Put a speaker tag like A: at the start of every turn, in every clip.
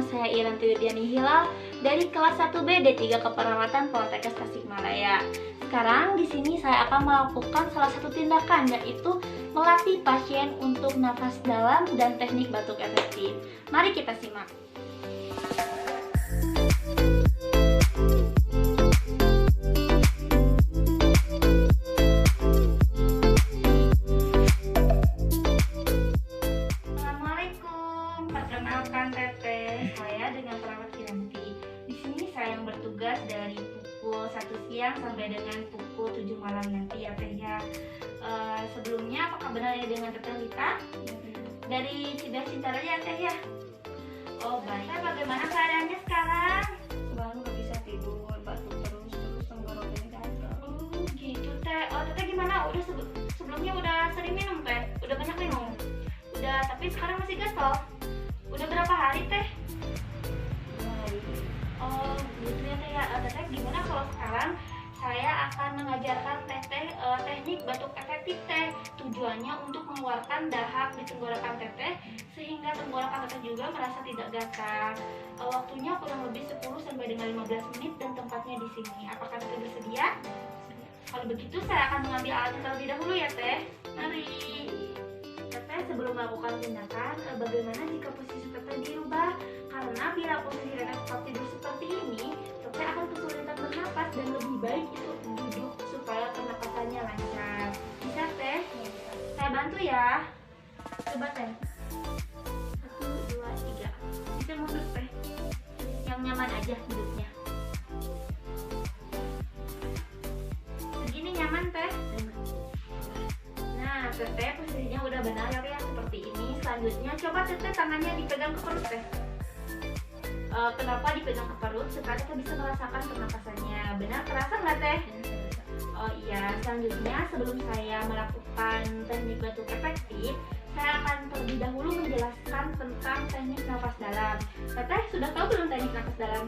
A: saya Iranti Widiani Hilal dari kelas 1B D3 Keperawatan Poltekkes Tasikmalaya. Sekarang di sini saya akan melakukan salah satu tindakan, yaitu melatih pasien untuk nafas dalam dan teknik batuk efektif. Mari kita simak. Perkenalkan Teteh, saya dengan perawat Iranti. Di sini saya yang bertugas dari pukul 1 siang sampai dengan pukul 7 malam nanti ya Teh ya. Sebelumnya apakah benar ya dengan Teteh Lita? Dari Cidah Cintara ya Teh ya? Oh baik. Teh, bagaimana keadaannya sekarang?
B: Baru nggak bisa tidur, batuk terus tenggorokannya gagal.
A: Gitu Teh. Oh Teteh gimana? Udah sebelumnya udah sering minum Teh? Udah banyak minum? Udah, tapi sekarang masih gatal? Udah berapa hari Teh?
B: 2 hari.
A: Oh gitu ya Teh ya. Teteh gimana kalau sekarang saya akan mengajarkan Teteh teknik batuk efektif Teh. Tujuannya untuk mengeluarkan dahak di tenggorokan Teteh sehingga tenggorokan Teteh juga merasa tidak gatal. Waktunya kurang lebih 10 sampai dengan 15 menit dan tempatnya di sini. Apakah Teteh bersedia? Kalau begitu saya akan mengambil alatnya terlebih dahulu ya Teh. Mari. Teteh, sebelum melakukan tindakan, bagaimana jika posisi Teteh dirubah? Karena bila posisi Teteh tetap tidur seperti ini, Teteh akan kesulitan bernapas dan lebih baik itu duduk supaya pernapasannya lancar. Bisa Teh? Saya bantu ya. Coba Teh. 1, 2, 3. Bisa mundur Teh. Yang nyaman aja duduknya. Begini nyaman Teh? Nah, Teteh posisinya udah benar ya seperti ini. Selanjutnya coba Teteh tangannya dipegang ke perut Teh. Kenapa dipegang ke perut? Supaya Teteh bisa merasakan pernapasannya. Benar terasa nggak Teh? Oh iya. Selanjutnya sebelum saya melakukan teknik batuk efektif, saya akan terlebih dahulu menjelaskan tentang teknik nafas dalam. Teteh sudah tahu belum teknik nafas dalam?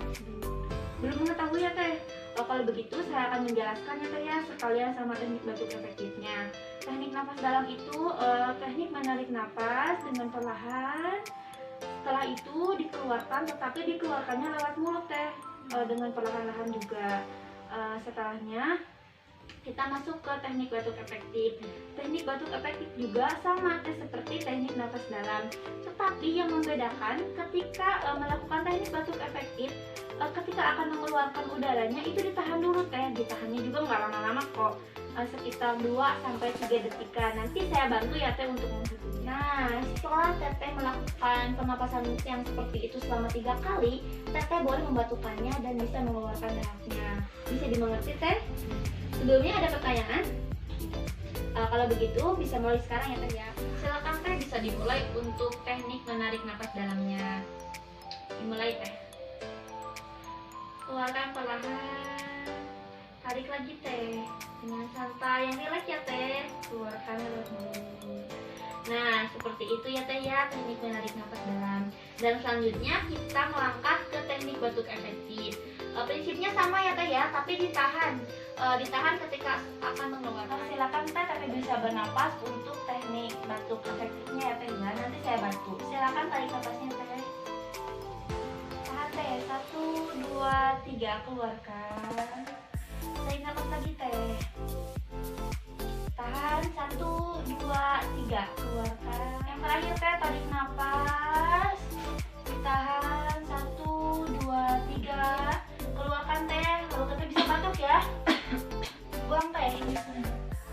A: Belum mengetahui ya Teh? Kalau begitu saya akan menjelaskan ya Teh ya, sekalian sama teknik batuk efektifnya. Teknik nafas dalam itu teknik menarik nafas dengan perlahan. Setelah itu dikeluarkan, tetapi dikeluarkannya lewat mulut Teh, dengan perlahan-lahan juga. Setelahnya kita masuk ke teknik batuk efektif. Teknik batuk efektif juga sama Teh seperti teknik nafas dalam. Tetapi yang membedakan ketika melakukan teknik batuk efektif, ketika akan mengeluarkan udaranya itu ditahan dulu Teh. Ditahannya juga nggak lama-lama kok, sekitar 2-3 detikan. Nanti saya bantu ya Teh untuk menghitungnya. Nah, setelah Teteh melakukan pernapasan yang seperti itu selama 3 kali, Teteh boleh membatukannya dan bisa mengeluarkan dahaknya. Bisa dimengerti Teh? Sebelumnya ada pertanyaan? Kalau begitu bisa mulai sekarang ya Teh ya. Silakan Teh, bisa dimulai untuk teknik menarik napas dalamnya. Dimulai Teh. Keluarkan perlahan. Tarik lagi Teh. Dengan santai, yang rileks ya Teh. Keluarkan lewat mulut. Nah, seperti itu ya Teh ya, teknik menarik napas dalam. Dan selanjutnya kita melangkah ke teknik batuk efektif. Prinsipnya sama ya Teh ya, tapi ditahan. Ditahan ketika akan mengeluarkan. Silakan Teh, tapi bisa bernapas untuk teknik batuk efektifnya ya Teh ya. Nanti saya bantu. Silakan tarik napasnya Teh. Tahan Teh, 1, 2, 3, keluarkan. Tarik napas lagi Teh. Tahan, 1, 2, 3, keluarkan. Yang terakhir Teh, tarik napas. Ditahan, 1, 2, 3, keluarkan Teh. Lalu Teteh bisa batuk ya. Buang Teh.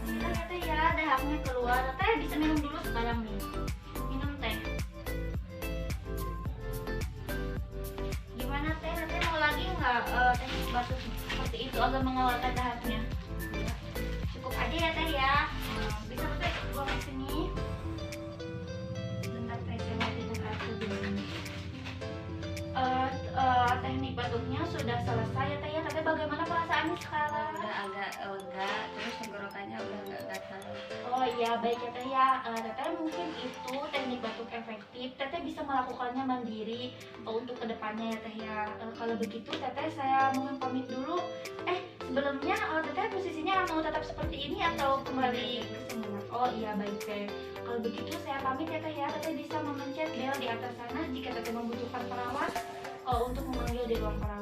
A: Nah ya Teh ya, dahaknya keluar. Teteh bisa minum dulu sekarang nih. Minum Teh. Gimana Teh? Teteh mau lagi nggak teknik batuk seperti itu agar mengeluarkan dahaknya? Cukup aja ya Teh ya. Bisa Teteh buang ke sini. Bentar Teh, saya mau minum air dulu. Teknik batuknya sudah selesai ya Teh ya. Teteh bagaimana perasaannya sekarang?
B: Udah agak lega, terus tenggorokannya udah nggak gatal.
A: Oh iya, baik ya Teh ya. Teteh mungkin itu teknik batuk efektif. Teteh bisa melakukannya mandiri untuk kedepannya ya Teh ya. Kalau begitu Teteh saya mohon pamit dulu. Sebelumnya Teteh posisinya mau tetap seperti ini atau kembali ke semula? Oh iya, baik Teh. Kalau begitu saya pamit ya Teh ya. Teteh bisa memencet bel di atas sana jika Teteh membutuhkan perawat. ruang keramik.